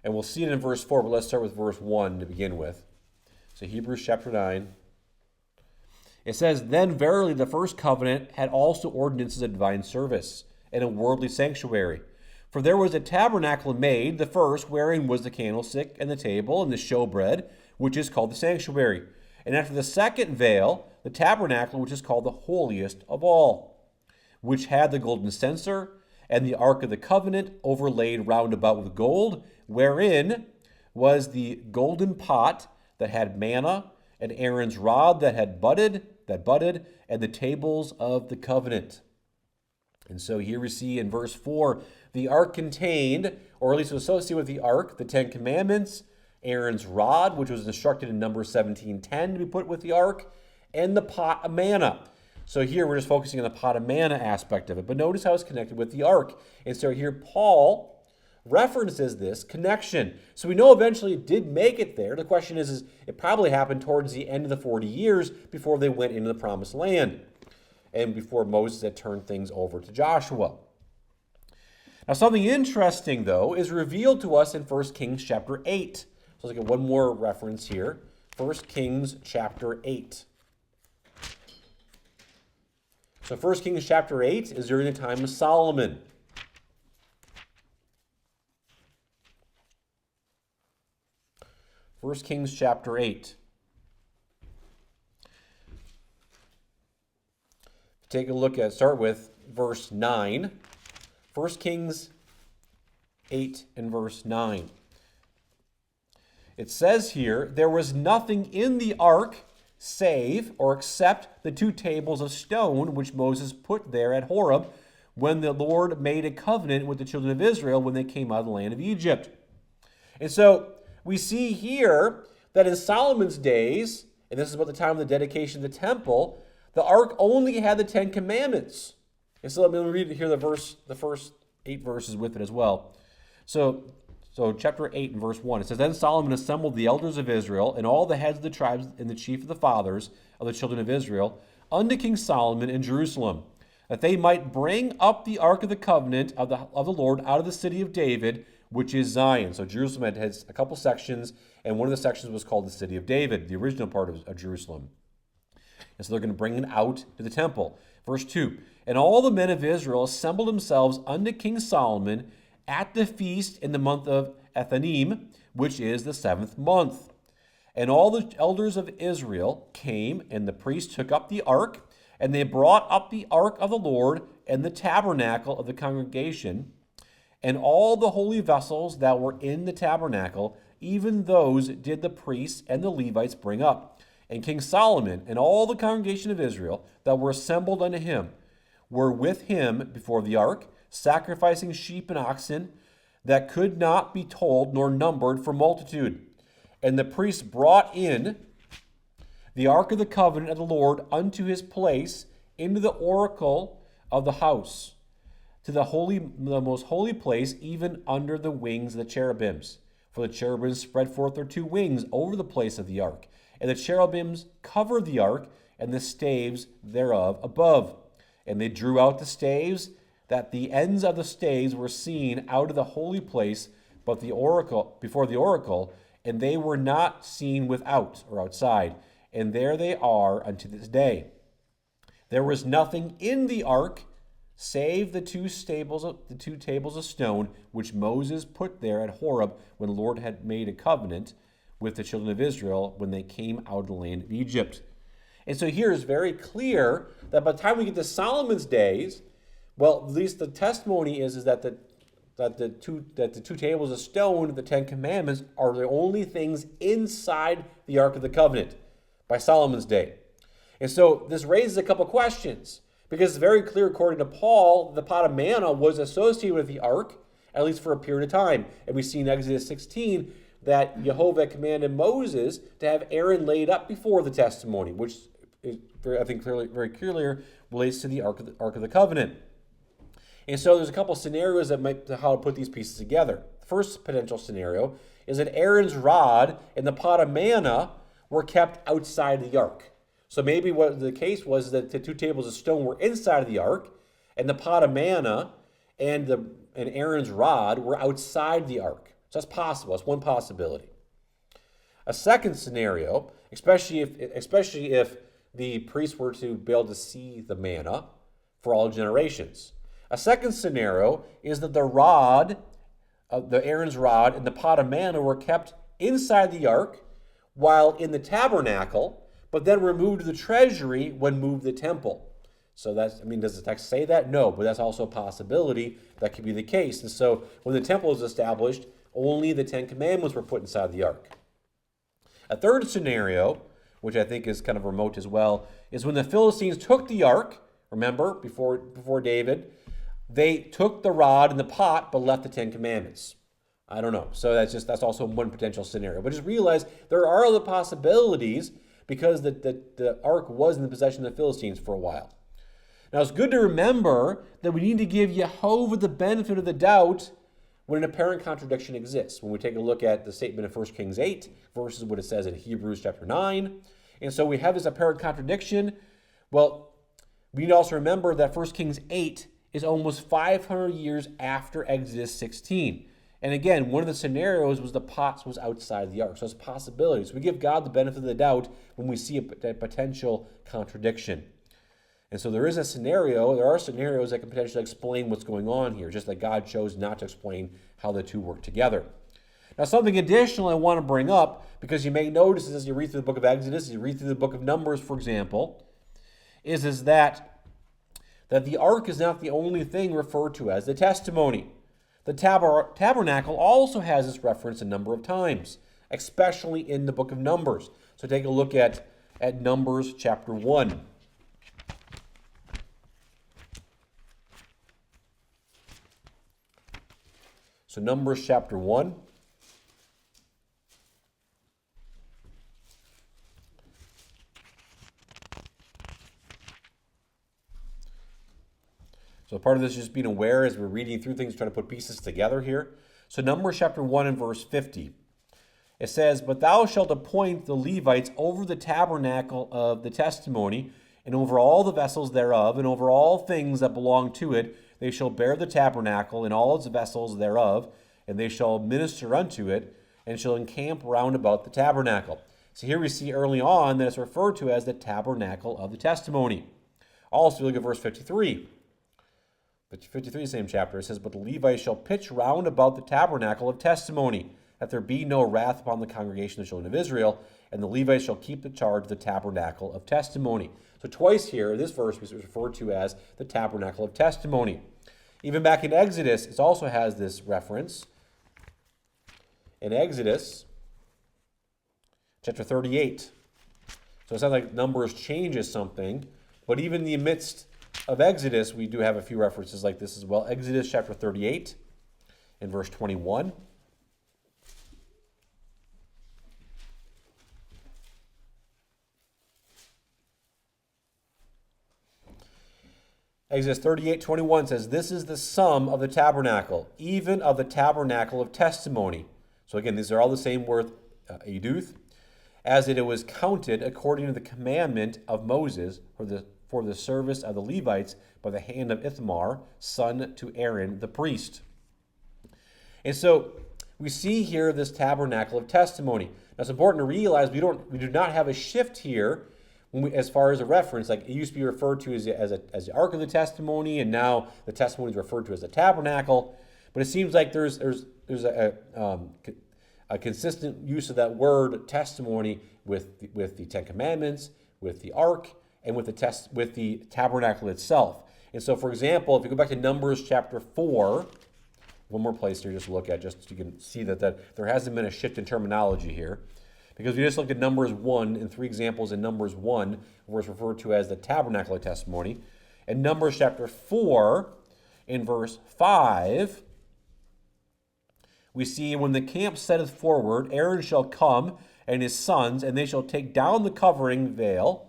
and we'll see it in verse 4, but let's start with verse 1 to begin with. So Hebrews chapter 9. It says, then verily the first covenant had also ordinances of divine service, and a worldly sanctuary. For there was a tabernacle made, the first, wherein was the candlestick, and the table, and the showbread, which is called the sanctuary. And after the second veil, the tabernacle, which is called the holiest of all, which had the golden censer, and the ark of the covenant overlaid round about with gold, wherein was the golden pot that had manna, and Aaron's rod that budded, and the tables of the covenant. And so here we see in verse 4, the ark contained, or at least associated with the ark, the Ten Commandments, Aaron's rod, which was instructed in Numbers 17:10 to be put with the ark, and the pot of manna. So here we're just focusing on the pot of manna aspect of it. But notice how it's connected with the ark. And so here Paul references this connection. So we know eventually it did make it there. The question is it probably happened towards the end of the 40 years before they went into the promised land and before Moses had turned things over to Joshua. Now something interesting, though, is revealed to us in 1 Kings chapter 8. So let's get one more reference here. 1 Kings chapter 8. So 1 Kings chapter 8 is during the time of Solomon. First Kings chapter 8. Take a look at, start with verse 9. 1 Kings 8 and verse 9. It says here, there was nothing in the ark save or except the 2 tables of stone which Moses put there at Horeb when the Lord made a covenant with the children of Israel when they came out of the land of Egypt. And so we see here that in Solomon's days, and this is about the time of the dedication of the temple, the ark only had the 10 commandments. And so let me read here the first 8 verses with it as well. So chapter 8 and verse 1, it says, Then Solomon assembled the elders of Israel and all the heads of the tribes and the chief of the fathers of the children of Israel unto King Solomon in Jerusalem, that they might bring up the ark of the covenant of the Lord out of the city of David, which is Zion. So Jerusalem has a couple sections, and one of the sections was called the city of David, the original part of Jerusalem. And so they're going to bring it out to the temple. Verse 2, And all the men of Israel assembled themselves unto King Solomon at the feast in the month of Ethanim, which is the 7th month. And all the elders of Israel came, and the priests took up the ark, and they brought up the ark of the Lord and the tabernacle of the congregation, and all the holy vessels that were in the tabernacle, even those did the priests and the Levites bring up. And King Solomon and all the congregation of Israel that were assembled unto him were with him before the ark, sacrificing sheep and oxen that could not be told nor numbered for multitude. And the priests brought in the ark of the covenant of the Lord unto his place into the oracle of the house, to the most holy place, even under the wings of the cherubims. For the cherubims spread forth their 2 wings over the place of the ark, and the cherubims covered the ark and the staves thereof above. And they drew out the staves, that the ends of the staves were seen out of the holy place, but the oracle before the oracle, and they were not seen without or outside. And there they are unto this day. There was nothing in the ark save the 2 tables of stone which Moses put there at Horeb when the Lord had made a covenant with the children of Israel when they came out of the land of Egypt. And so here is very clear that by the time we get to Solomon's days, well, at least the testimony is that the 2 tables of stone, the 10 commandments, are the only things inside the Ark of the Covenant by Solomon's day. And so this raises a couple questions, because it's very clear, according to Paul, the pot of manna was associated with the ark, at least for a period of time. And we see in Exodus 16 that Jehovah commanded Moses to have Aaron laid up before the testimony, which is very, I think very clearly relates to the Ark of the Covenant. And so there's a couple scenarios that might how to put these pieces together. The first potential scenario is that Aaron's rod and the pot of manna were kept outside the ark. So maybe what the case was that the 2 tables of stone were inside of the ark, and the pot of manna and Aaron's rod were outside the ark. So that's possible. That's one possibility. A second scenario, especially if the priests were to be able to see the manna for all generations. A second scenario is that the Aaron's rod and the pot of manna were kept inside the ark while in the tabernacle, but then removed to the treasury when moved to the temple. So does the text say that? No, but that's also a possibility that could be the case. And so when the temple was established, only the 10 commandments were put inside the ark. A third scenario, which I think is kind of remote as well, is when the Philistines took the ark. Remember, before David, they took the rod and the pot, but left the 10 commandments. I don't know. So that's also one potential scenario. But just realize there are other possibilities because the ark was in the possession of the Philistines for a while. Now, it's good to remember that we need to give Jehovah the benefit of the doubt when an apparent contradiction exists. When we take a look at the statement of 1 Kings 8 versus what it says in Hebrews chapter 9. And so we have this apparent contradiction. Well, we need to also remember that 1 Kings 8 is almost 500 years after Exodus 16. And again, one of the scenarios was the pots was outside the ark. So it's possibilities. We give God the benefit of the doubt when we see a potential contradiction. And so there are scenarios that can potentially explain what's going on here, just that God chose not to explain how the two work together. Now, something additional I want to bring up, because you may notice as you read through the book of Exodus, as you read through the book of Numbers, for example, is that the ark is not the only thing referred to as the testimony. The tabernacle also has this reference a number of times. especially in the book of Numbers. So take a look at Numbers chapter 1. So Numbers chapter 1. So part of this is just being aware as we're reading through things, trying to put pieces together here. So Numbers chapter 1 and verse 50. It says, "But thou shalt appoint the Levites over the tabernacle of the testimony, and over all the vessels thereof, and over all things that belong to it. They shall bear the tabernacle and all its vessels thereof, and they shall minister unto it, and shall encamp round about the tabernacle." So here we see early on that it's referred to as the tabernacle of the testimony. Also, look at verse 53. But 53, same chapter, it says, "But the Levites shall pitch round about the tabernacle of testimony, that there be no wrath upon the congregation of the children of Israel, and the Levites shall keep the charge of the tabernacle of testimony." So twice here, this verse was referred to as the tabernacle of testimony. Even back in Exodus, it also has this reference. In Exodus chapter 38. So it's not like Numbers changes something, but even in the midst of Exodus, we do have a few references like this as well. Exodus chapter 38 and verse 21. Exodus 38:21 says, "This is the sum of the tabernacle, even of the tabernacle of testimony." So again, these are all the same word, eduth, "as it was counted according to the commandment of Moses for the service of the Levites by the hand of Ithamar, son to Aaron the priest." And so we see here this tabernacle of testimony. Now it's important to realize we do not have a shift here as far as a reference. Like it used to be referred to as the Ark of the Testimony, and now the testimony is referred to as the tabernacle. But it seems like there's a consistent use of that word testimony with the Ten Commandments, with the Ark, and with the tabernacle itself. And so, for example, if you go back to Numbers chapter 4, one more place here just to look at, just so you can see that there hasn't been a shift in terminology here. Because we just looked at Numbers 1 and 3 examples in Numbers 1, where it's referred to as the tabernacle of testimony. In Numbers chapter 4, in verse 5, we see, "When the camp setteth forward, Aaron shall come and his sons, and they shall take down the covering veil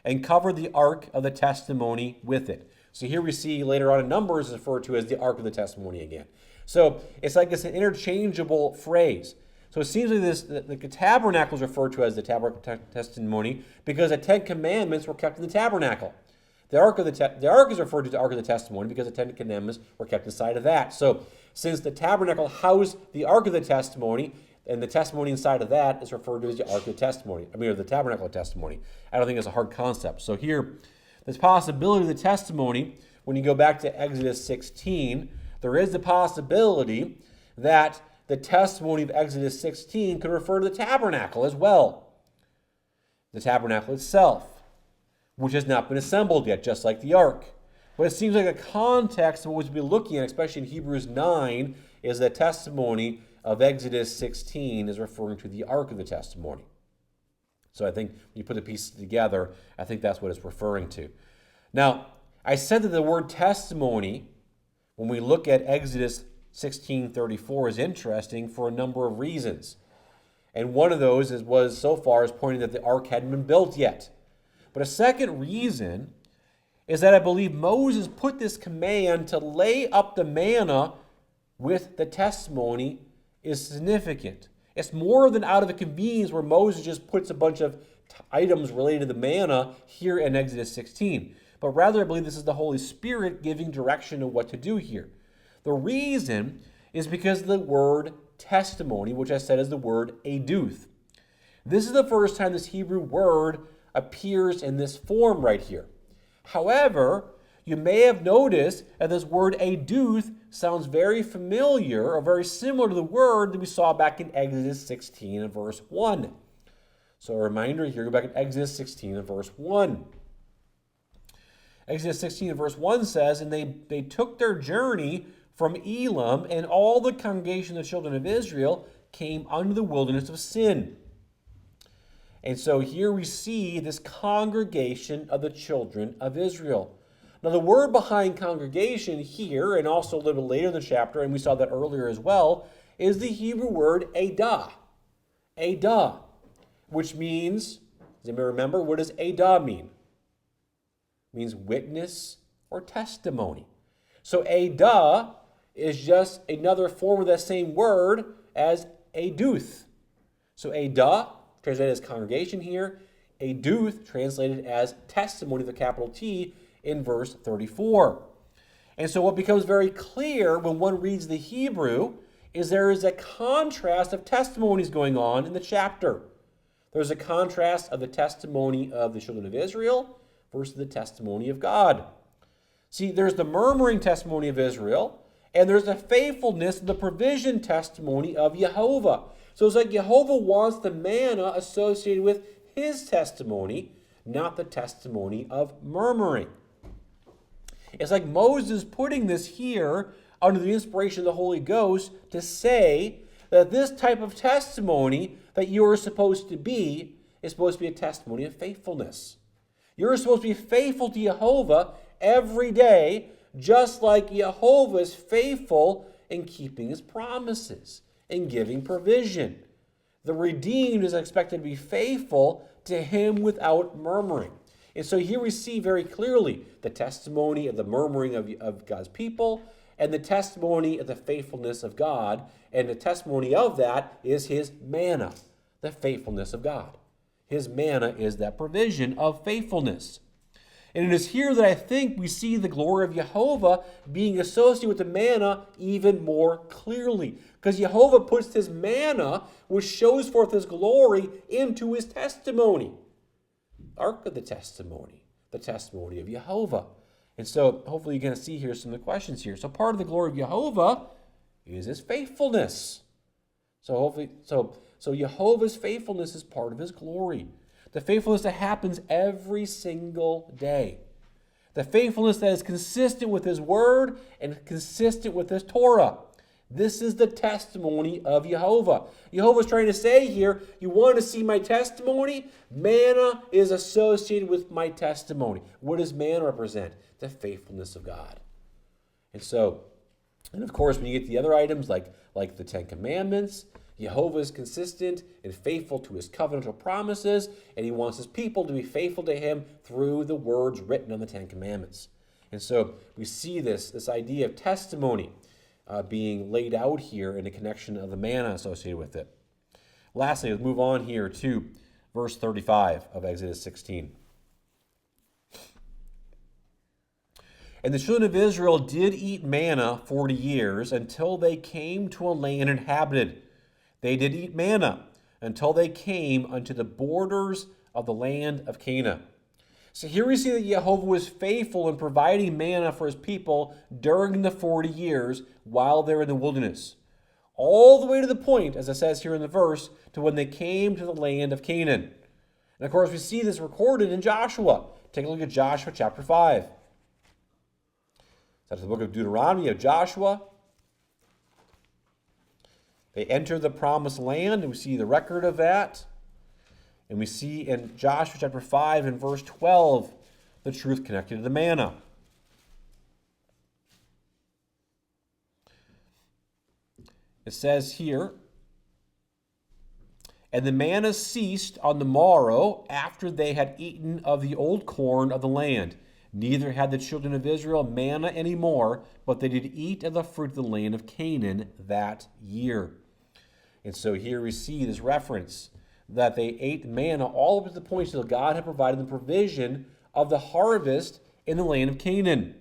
and cover the ark of the testimony with it." So here we see later on in Numbers is referred to as the ark of the testimony again. So it's like it's an interchangeable phrase. So it seems like the tabernacle is referred to as the tabernacle of testimony because the Ten Commandments were kept in the tabernacle. The ark is referred to as the ark of the testimony because the Ten Commandments were kept inside of that. So since the tabernacle housed the ark of the testimony, and the testimony inside of that is referred to as the ark of the testimony, or the tabernacle of testimony. I don't think it's a hard concept. So here, this possibility of the testimony, when you go back to Exodus 16, there is the possibility that the testimony of Exodus 16 could refer to the tabernacle as well. The tabernacle itself, which has not been assembled yet, just like the ark. But it seems like the context of what we'll be looking at, especially in Hebrews 9, is the testimony of Exodus 16 is referring to the ark of the testimony. So I think when you put the pieces together, I think that's what it's referring to. Now, I said that the word testimony, when we look at Exodus 16:34, is interesting for a number of reasons. And one of those was so far as pointing that the ark hadn't been built yet. But a second reason is that I believe Moses put this command to lay up the manna with the testimony is significant. It's more than out of the convenience where Moses just puts a bunch of items related to the manna here in Exodus 16. But rather, I believe this is the Holy Spirit giving direction of what to do here. The reason is because of the word testimony, which I said is the word eduth. This is the first time this Hebrew word appears in this form right here. However, you may have noticed that this word eduth sounds very familiar or very similar to the word that we saw back in Exodus 16 and verse 1. So a reminder here, go back in Exodus 16 and verse 1. Exodus 16 and verse 1 says, "And they took their journey from Elam, and all the congregation of the children of Israel came unto the wilderness of sin. And so here we see this congregation of the children of Israel. Now the word behind congregation here, and also a little bit later in the chapter, and we saw that earlier as well, is the Hebrew word adah. Adah, which means, does anybody remember, what does adah mean? It means witness or testimony. So adah is just another form of that same word as aduth. So adah, translated as congregation here, aduth, translated as testimony with a capital T in verse 34. And so what becomes very clear when one reads the Hebrew is there is a contrast of testimonies going on in the chapter. There's a contrast of the testimony of the children of Israel versus the testimony of God. See, there's the murmuring testimony of Israel, and there's the faithfulness and the provision testimony of Jehovah. So it's like Jehovah wants the manna associated with his testimony, not the testimony of murmuring. It's like Moses putting this here under the inspiration of the Holy Ghost to say that this type of testimony that you are supposed to be is supposed to be a testimony of faithfulness. You're supposed to be faithful to Jehovah every day, just like Jehovah is faithful in keeping his promises and giving provision. The redeemed is expected to be faithful to him without murmuring. And so here we see very clearly the testimony of the murmuring of God's people and the testimony of the faithfulness of God. And the testimony of that is his manna, the faithfulness of God. His manna is that provision of faithfulness. And it is here that I think we see the glory of Jehovah being associated with the manna even more clearly. Because Jehovah puts his manna, which shows forth his glory, into his testimony. Ark of the testimony of Jehovah. And so hopefully you're going to see here some of the questions here. So part of the glory of Jehovah is his faithfulness. So Jehovah's faithfulness is part of his glory. The faithfulness that happens every single day. The faithfulness that is consistent with his word and consistent with his Torah. This is the testimony of Jehovah. Jehovah's trying to say here, you want to see my testimony? Manna is associated with my testimony. What does manna represent? The faithfulness of God. And of course, when you get to the other items like the Ten Commandments, Jehovah is consistent and faithful to his covenantal promises, and he wants his people to be faithful to him through the words written on the Ten Commandments. And so we see this idea of testimony being laid out here in the connection of the manna associated with it. Lastly, let's move on here to verse 35 of Exodus 16. And the children of Israel did eat manna 40 years until they came to a land inhabited. They did eat manna until they came unto the borders of the land of Canaan. So here we see that Jehovah was faithful in providing manna for his people during the 40 years while they're in the wilderness. All the way to the point, as it says here in the verse, to when they came to the land of Canaan. And of course, we see this recorded in Joshua. Take a look at Joshua chapter 5. That's the book of Deuteronomy of Joshua. They enter the promised land, and we see the record of that. And we see in Joshua chapter 5 and verse 12 the truth connected to the manna. It says here, and the manna ceased on the morrow after they had eaten of the old corn of the land. Neither had the children of Israel manna any more, but they did eat of the fruit of the land of Canaan that year. And so here we see this reference that they ate manna all up to the point that God had provided the provision of the harvest in the land of Canaan.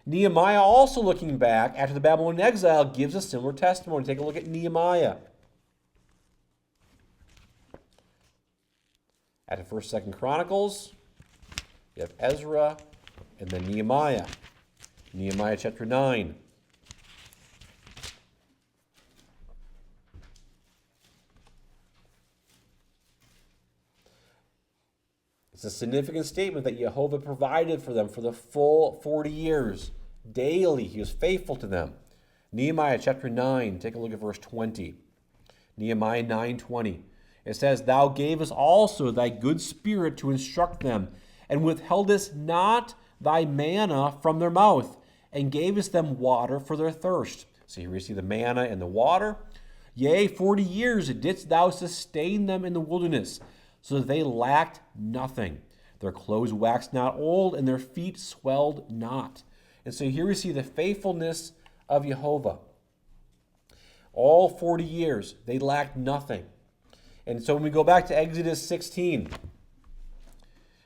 Nehemiah, also looking back after the Babylonian exile, gives a similar testimony. Take a look at Nehemiah. After 1st, 2nd Chronicles, you have Ezra and then Nehemiah. Nehemiah chapter 9. It's a significant statement that Jehovah provided for them for the full 40 years. Daily, he was faithful to them. Nehemiah chapter 9, take a look at verse 20. Nehemiah 9:20. It says, "Thou gavest also thy good spirit to instruct them, and withheldest not thy manna from their mouth, and gavest them water for their thirst." So here we see the manna and the water. "Yea, 40 years didst thou sustain them in the wilderness, so that they lacked nothing. Their clothes waxed not old, and their feet swelled not." And so here we see the faithfulness of Jehovah. All 40 years, they lacked nothing. And so when we go back to Exodus 16,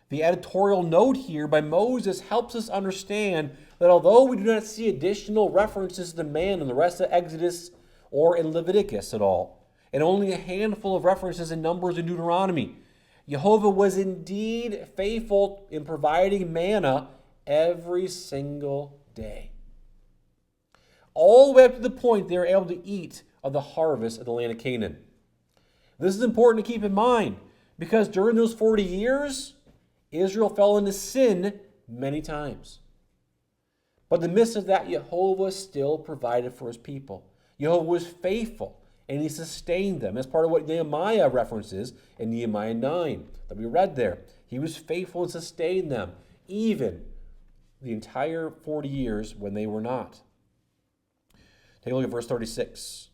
the editorial note here by Moses helps us understand that although we do not see additional references to the man in the rest of Exodus or in Leviticus at all, and only a handful of references in Numbers and Deuteronomy, Jehovah was indeed faithful in providing manna every single day, all the way up to the point they were able to eat of the harvest of the land of Canaan. This is important to keep in mind because during those 40 years, Israel fell into sin many times. But in the midst of that, Jehovah still provided for his people. Jehovah was faithful, and he sustained them. That's part of what Nehemiah references in Nehemiah 9 that we read there. He was faithful and sustained them, even the entire 40 years when they were not. Take a look at verse 36.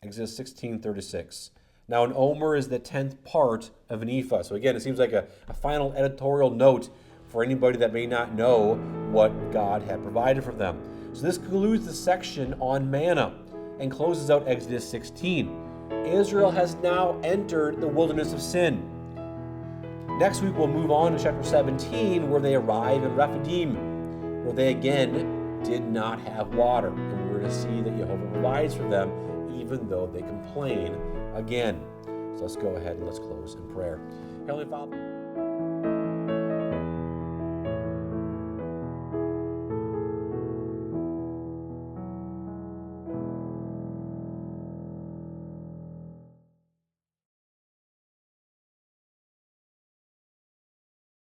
Exodus 16:36. "Now an omer is the 10th part of an ephah." So again, it seems like a final editorial note for anybody that may not know what God had provided for them. So this concludes the section on manna and closes out Exodus 16. Israel has now entered the wilderness of sin. Next week we'll move on to chapter 17 where they arrive in Rephidim, where they again did not have water. And we're going to see that Jehovah provides for them even though they complain again. So let's go ahead and let's close in prayer. Heavenly Father,